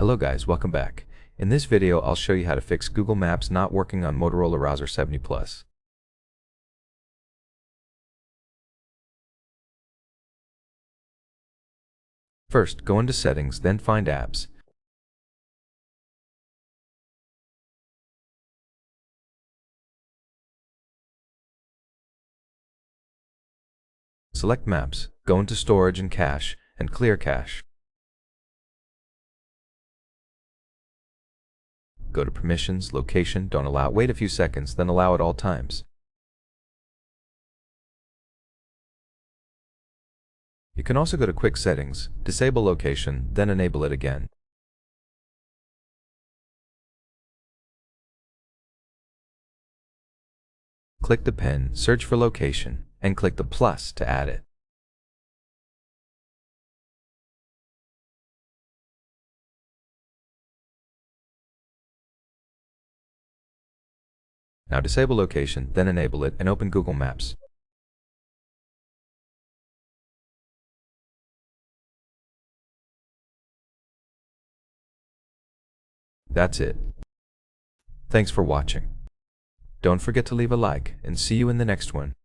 Hello guys, welcome back. In this video I'll show you how to fix Google Maps not working on Motorola Razr 70 Plus. First, go into Settings, then find Apps. Select Maps, go into Storage and Cache, and clear cache. Go to Permissions, Location, don't allow it. Wait a few seconds, then allow at all times. You can also go to Quick Settings, disable Location, then enable it again. Click the pen, search for location, and click the plus to add it. Now disable location, then enable it and open Google Maps. That's it. Thanks for watching. Don't forget to leave a like and see you in the next one.